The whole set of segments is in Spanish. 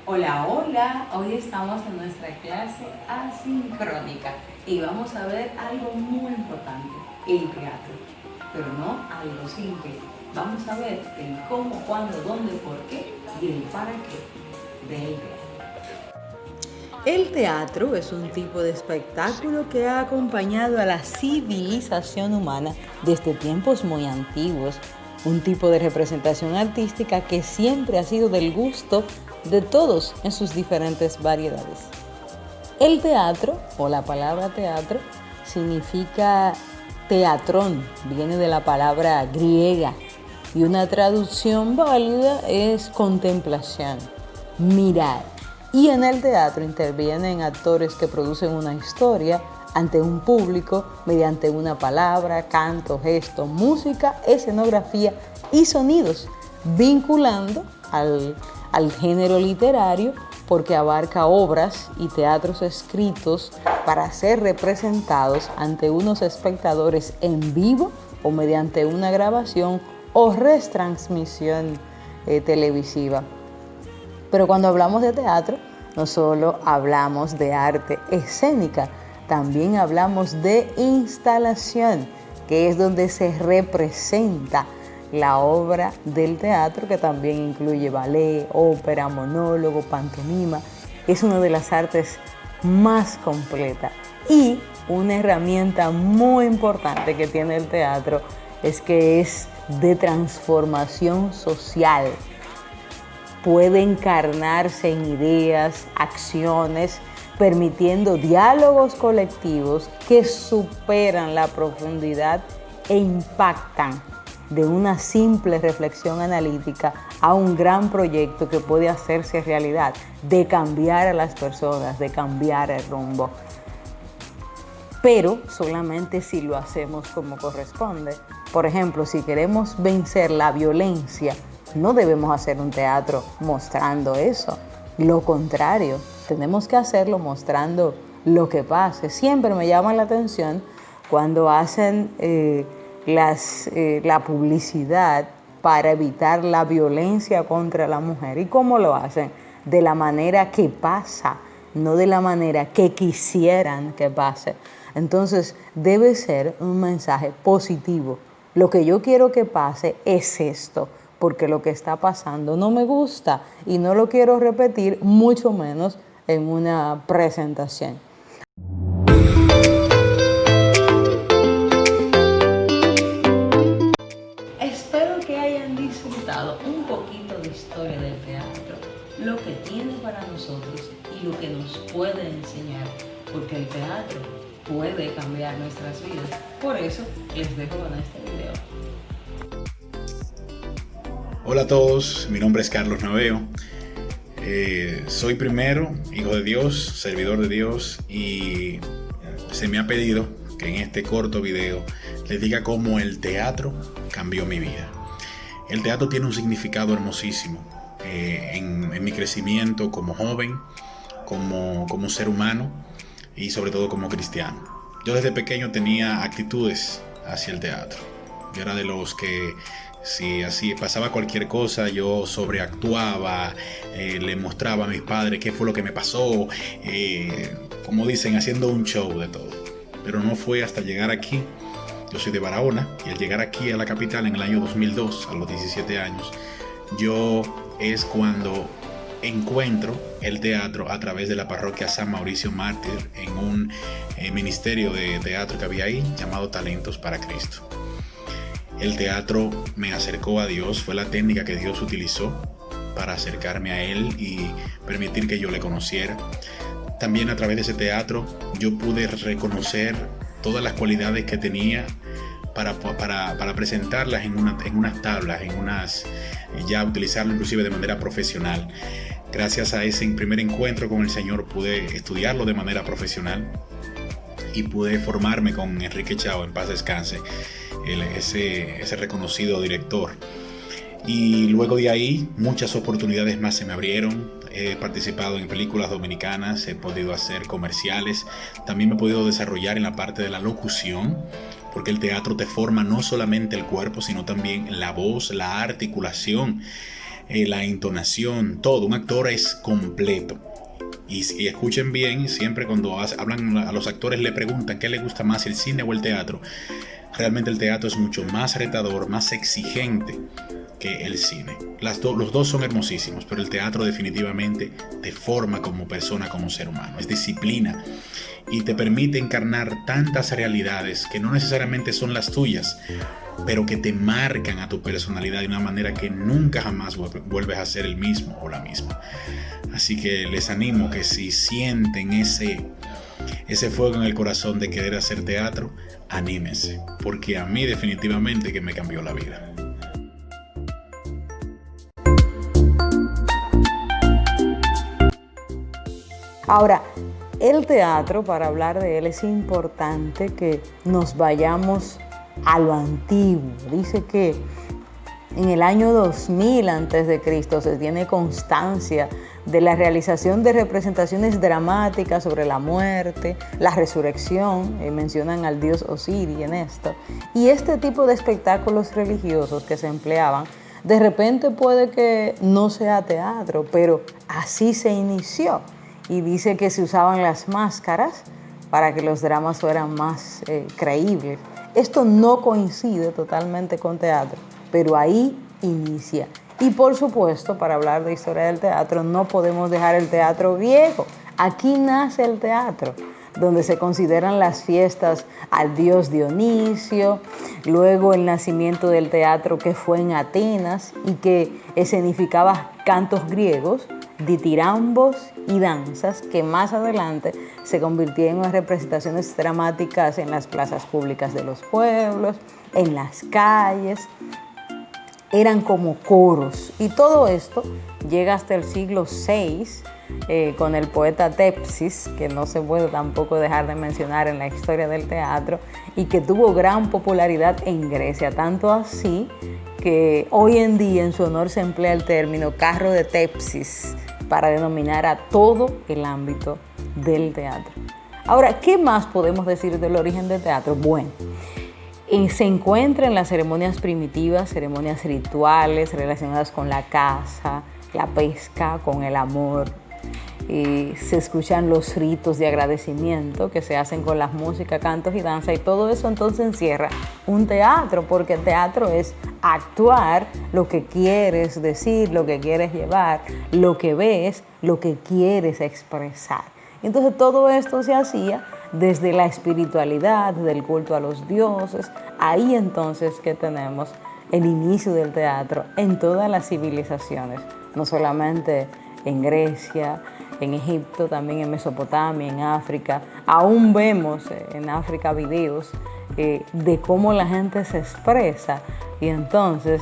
Hola, hola, hoy estamos en nuestra clase asincrónica y vamos a ver algo muy importante, el teatro, pero no algo simple. Vamos a ver el cómo, cuándo, dónde, por qué y el para qué del teatro. El teatro es un tipo de espectáculo que ha acompañado a la civilización humana desde tiempos muy antiguos, un tipo de representación artística que siempre ha sido del gusto de todos en sus diferentes variedades. El teatro, o la palabra teatro, significa teatrón, viene de la palabra griega, y una traducción válida es contemplación, mirar. Y en el teatro intervienen actores que producen una historia ante un público mediante una palabra, canto, gesto, música, escenografía y sonidos, vinculando al género literario porque abarca obras y teatros escritos para ser representados ante unos espectadores en vivo o mediante una grabación o retransmisión televisiva. Pero cuando hablamos de teatro, no solo hablamos de arte escénica, también hablamos de instalación, que es donde se representa la obra del teatro, que también incluye ballet, ópera, monólogo, pantomima. Es una de las artes más completas y una herramienta muy importante que tiene el teatro es que es de transformación social. Puede encarnarse en ideas, acciones, permitiendo diálogos colectivos que superan la profundidad e impactan de una simple reflexión analítica a un gran proyecto que puede hacerse realidad, de cambiar a las personas, de cambiar el rumbo. Pero solamente si lo hacemos como corresponde. Por ejemplo, si queremos vencer la violencia, no debemos hacer un teatro mostrando eso. Lo contrario, tenemos que hacerlo mostrando lo que pase. Siempre me llama la atención cuando hacen la publicidad para evitar la violencia contra la mujer. ¿Y cómo lo hacen? De la manera que pasa, no de la manera que quisieran que pase. Entonces debe ser un mensaje positivo. Lo que yo quiero que pase es esto, porque lo que está pasando no me gusta y no lo quiero repetir, mucho menos en una presentación. Espero que hayan disfrutado un poquito de historia del teatro, lo que tiene para nosotros y lo que nos puede enseñar, porque el teatro puede cambiar nuestras vidas. Por eso les dejo con este video. Hola a todos, mi nombre es Carlos Naveo. Soy primero hijo de Dios, servidor de Dios, y se me ha pedido que en este corto video les diga cómo el teatro cambió mi vida. El teatro tiene un significado hermosísimo en mi crecimiento como joven, como ser humano y sobre todo como cristiano. Yo desde pequeño tenía actitudes hacia el teatro. Yo era de los que si así pasaba cualquier cosa, yo sobreactuaba, le mostraba a mis padres qué fue lo que me pasó, como dicen, haciendo un show de todo. Pero no fue hasta llegar aquí. Yo soy de Barahona y al llegar aquí a la capital en el año 2002, a los 17 años, yo es cuando encuentro el teatro a través de la parroquia San Mauricio Mártir en un ministerio de teatro que había ahí llamado Talentos para Cristo. El teatro me acercó a Dios, fue la técnica que Dios utilizó para acercarme a Él y permitir que yo le conociera. También a través de ese teatro yo pude reconocer todas las cualidades que tenía para presentarlas en unas tablas, ya utilizarlo inclusive de manera profesional. Gracias a ese primer encuentro con el Señor pude estudiarlo de manera profesional y pude formarme con Enrique Chao, en paz descanse, ese reconocido director. Y luego de ahí muchas oportunidades más se me abrieron. He participado en películas dominicanas, he podido hacer comerciales, también me he podido desarrollar en la parte de la locución, porque el teatro te forma no solamente el cuerpo, sino también la voz, la articulación. la entonación, todo. Un actor es completo. Y escuchen bien, siempre cuando hablan a los actores le preguntan qué les gusta más, el cine o el teatro. Realmente el teatro es mucho más retador, más exigente que el cine. Los dos son hermosísimos, pero el teatro definitivamente te forma como persona, como ser humano. Es disciplina y te permite encarnar tantas realidades que no necesariamente son las tuyas, pero que te marcan a tu personalidad de una manera que nunca jamás vuelves a ser el mismo o la misma. Así que les animo que si sienten ese fuego en el corazón de querer hacer teatro, anímense, porque a mí definitivamente que me cambió la vida. Ahora, el teatro, para hablar de él, es importante que nos vayamos a lo antiguo. Dice que en el año 2000 a.C. se tiene constancia de la realización de representaciones dramáticas sobre la muerte, la resurrección, mencionan al dios Osiris en esto, y este tipo de espectáculos religiosos que se empleaban, de repente puede que no sea teatro, pero así se inició. Y dice que se usaban las máscaras para que los dramas fueran más creíbles. Esto no coincide totalmente con teatro, pero ahí inicia. Y por supuesto, para hablar de historia del teatro, no podemos dejar el teatro viejo. Aquí nace el teatro, donde se consideran las fiestas al dios Dionisio, luego el nacimiento del teatro que fue en Atenas y que escenificaba cantos griegos, ditirambos y danzas que más adelante se convirtieron en representaciones dramáticas en las plazas públicas de los pueblos, en las calles. Eran como coros, y todo esto llega hasta el siglo VI con el poeta Tepsis, que no se puede tampoco dejar de mencionar en la historia del teatro, y que tuvo gran popularidad en Grecia, tanto así que hoy en día en su honor se emplea el término carro de Tepsis para denominar a todo el ámbito del teatro. Ahora, ¿qué más podemos decir del origen del teatro? Bueno, se encuentra en las ceremonias primitivas, ceremonias rituales relacionadas con la caza, la pesca, con el amor. Se escuchan los ritos de agradecimiento que se hacen con la música, cantos y danza, y todo eso entonces encierra un teatro, porque el teatro es actuar lo que quieres decir, lo que quieres llevar, lo que ves, lo que quieres expresar. Entonces todo esto se hacía desde la espiritualidad, del culto a los dioses. Ahí entonces que tenemos el inicio del teatro en todas las civilizaciones, no solamente en Grecia, en Egipto, también en Mesopotamia, en África. Aún vemos en África videos de cómo la gente se expresa, y entonces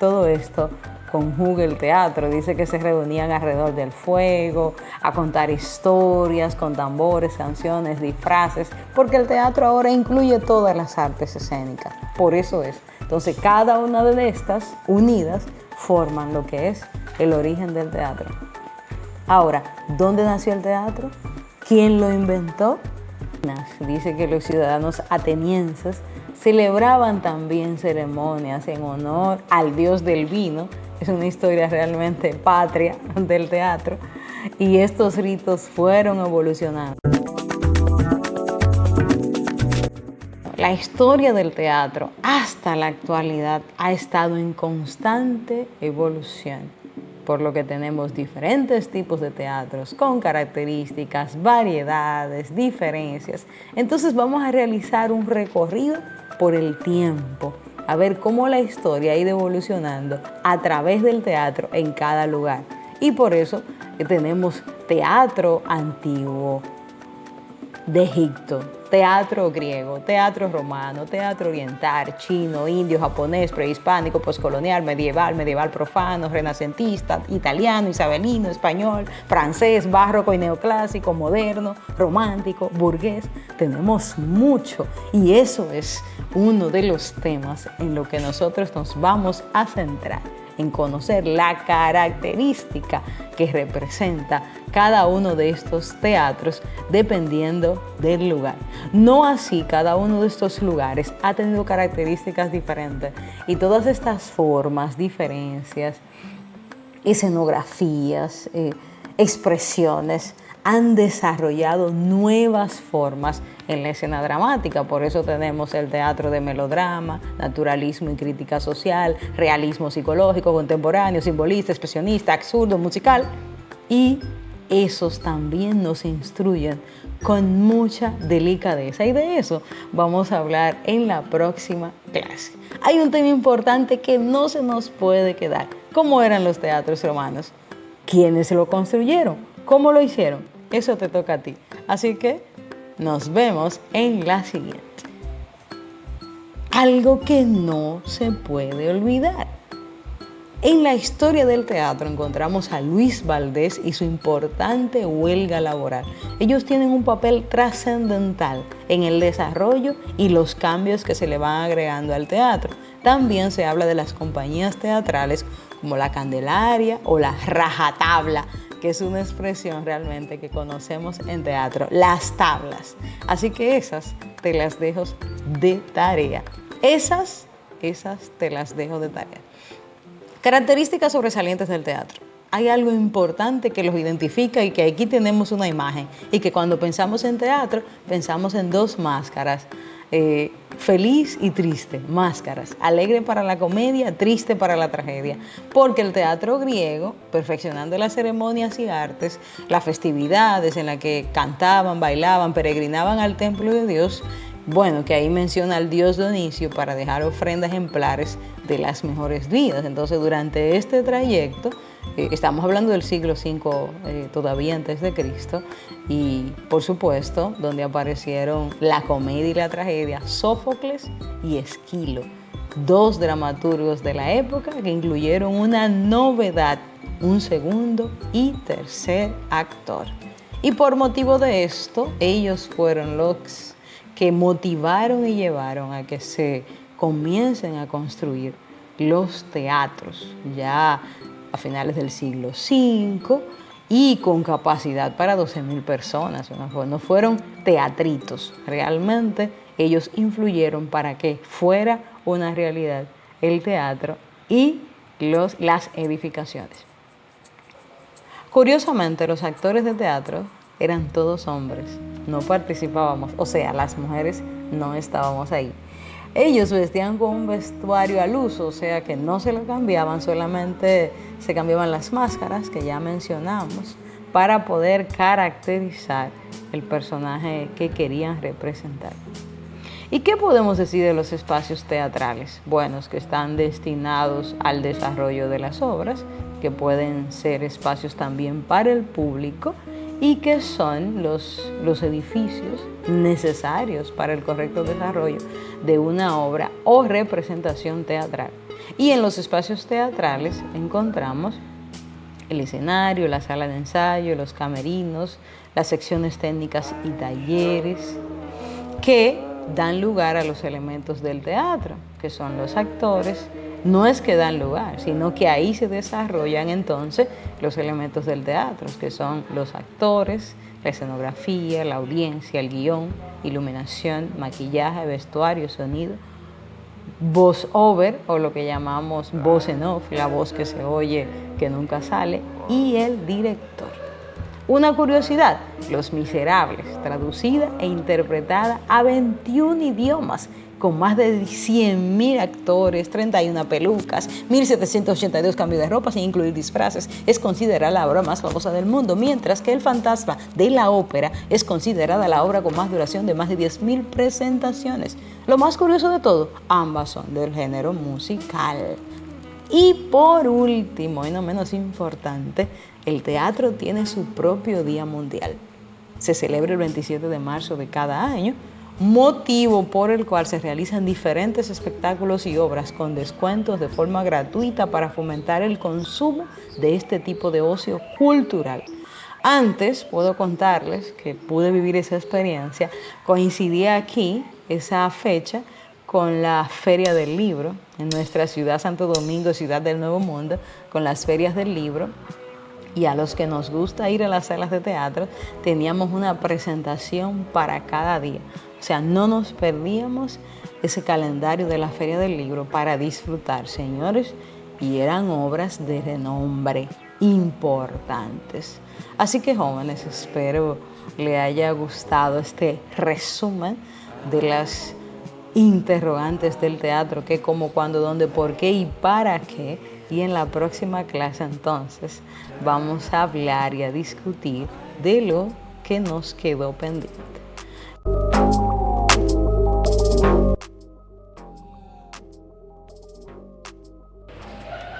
todo esto conjuga el teatro. Dice que se reunían alrededor del fuego a contar historias con tambores, canciones, disfraces, porque el teatro ahora incluye todas las artes escénicas. Por eso es. Entonces cada una de estas unidas forman lo que es el origen del teatro. Ahora, ¿dónde nació el teatro? ¿Quién lo inventó? Dice que los ciudadanos atenienses celebraban también ceremonias en honor al dios del vino. Es una historia realmente patria del teatro, y estos ritos fueron evolucionando. La historia del teatro hasta la actualidad ha estado en constante evolución, por lo que tenemos diferentes tipos de teatros con características, variedades, diferencias. Entonces vamos a realizar un recorrido por el tiempo, a ver cómo la historia ha ido evolucionando a través del teatro en cada lugar. Y por eso tenemos teatro antiguo de Egipto, teatro griego, teatro romano, teatro oriental, chino, indio, japonés, prehispánico, postcolonial, medieval profano, renacentista, italiano, isabelino, español, francés, barroco y neoclásico, moderno, romántico, burgués. Tenemos mucho, y eso es uno de los temas en lo que nosotros nos vamos a centrar, en conocer la característica que representa cada uno de estos teatros dependiendo del lugar. No así, cada uno de estos lugares ha tenido características diferentes, y todas estas formas, diferencias, escenografías, expresiones, han desarrollado nuevas formas en la escena dramática. Por eso tenemos el teatro de melodrama, naturalismo y crítica social, realismo psicológico, contemporáneo, simbolista, expresionista, absurdo, musical. Y esos también nos instruyen con mucha delicadeza. Y de eso vamos a hablar en la próxima clase. Hay un tema importante que no se nos puede quedar. ¿Cómo eran los teatros romanos? ¿Quiénes lo construyeron? ¿Cómo lo hicieron? Eso te toca a ti. Así que nos vemos en la siguiente. Algo que no se puede olvidar. En la historia del teatro encontramos a Luis Valdés y su importante huelga laboral. Ellos tienen un papel trascendental en el desarrollo y los cambios que se le van agregando al teatro. También se habla de las compañías teatrales como la Candelaria o la Rajatabla, que es una expresión realmente que conocemos en teatro, las tablas. Así que esas te las dejo de tarea. Esas te las dejo de tarea. Características sobresalientes del teatro. Hay algo importante que los identifica y que aquí tenemos una imagen y que cuando pensamos en teatro pensamos en dos máscaras, feliz y triste, máscaras, alegre para la comedia, triste para la tragedia, porque el teatro griego, perfeccionando las ceremonias y artes, las festividades en las que cantaban, bailaban, peregrinaban al templo de Dios, bueno, que ahí menciona al dios Dionisio para dejar ofrendas ejemplares de las mejores vidas. Entonces, durante este trayecto, estamos hablando del siglo V, todavía antes de Cristo, y por supuesto, donde aparecieron la comedia y la tragedia, Sófocles y Esquilo, dos dramaturgos de la época que incluyeron una novedad, un segundo y tercer actor. Y por motivo de esto, ellos fueron los que motivaron y llevaron a que se comiencen a construir los teatros ya a finales del siglo V y con capacidad para 12,000 personas. No fueron teatritos, realmente ellos influyeron para que fuera una realidad el teatro y las edificaciones. Curiosamente, los actores de teatro eran todos hombres, no participábamos, o sea, las mujeres no estábamos ahí. Ellos vestían con un vestuario al uso, o sea que no se lo cambiaban, solamente se cambiaban las máscaras que ya mencionamos para poder caracterizar el personaje que querían representar. ¿Y qué podemos decir de los espacios teatrales? Buenos, que están destinados al desarrollo de las obras, que pueden ser espacios también para el público y que son los edificios necesarios para el correcto desarrollo de una obra o representación teatral. Y en los espacios teatrales encontramos el escenario, la sala de ensayo, los camerinos, las secciones técnicas y talleres que dan lugar a los elementos del teatro, que son los actores. No es que dan lugar, sino que ahí se desarrollan entonces los elementos del teatro, que son los actores, la escenografía, la audiencia, el guión, iluminación, maquillaje, vestuario, sonido, voz over o lo que llamamos voz en off, la voz que se oye que nunca sale, y el director. Una curiosidad, Los Miserables, traducida e interpretada a 21 idiomas, con más de 100,000 actores, 31 pelucas, 1.782 cambios de ropa sin incluir disfraces, es considerada la obra más famosa del mundo, mientras que El Fantasma de la Ópera es considerada la obra con más duración de más de 10,000 presentaciones. Lo más curioso de todo, ambas son del género musical. Y por último, y no menos importante, el teatro tiene su propio Día Mundial. Se celebra el 27 de marzo de cada año, motivo por el cual se realizan diferentes espectáculos y obras con descuentos de forma gratuita para fomentar el consumo de este tipo de ocio cultural. Antes, puedo contarles que pude vivir esa experiencia, coincidía aquí, esa fecha, con la Feria del Libro en nuestra ciudad Santo Domingo, ciudad del Nuevo Mundo, con las ferias del libro. Y a los que nos gusta ir a las salas de teatro, teníamos una presentación para cada día. O sea, no nos perdíamos ese calendario de la Feria del Libro para disfrutar, señores. y eran obras de renombre importantes. Así que jóvenes, espero le haya gustado este resumen de las interrogantes del teatro, qué, cómo, cuándo, dónde, por qué y para qué. Y en la próxima clase entonces vamos a hablar y a discutir de lo que nos quedó pendiente.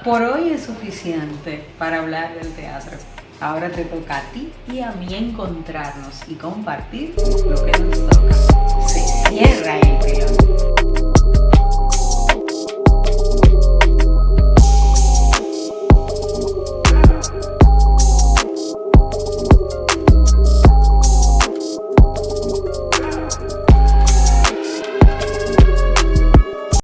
Por hoy es suficiente para hablar del teatro. Ahora te toca a ti y a mí encontrarnos y compartir lo que nos toca. Se cierra el telón.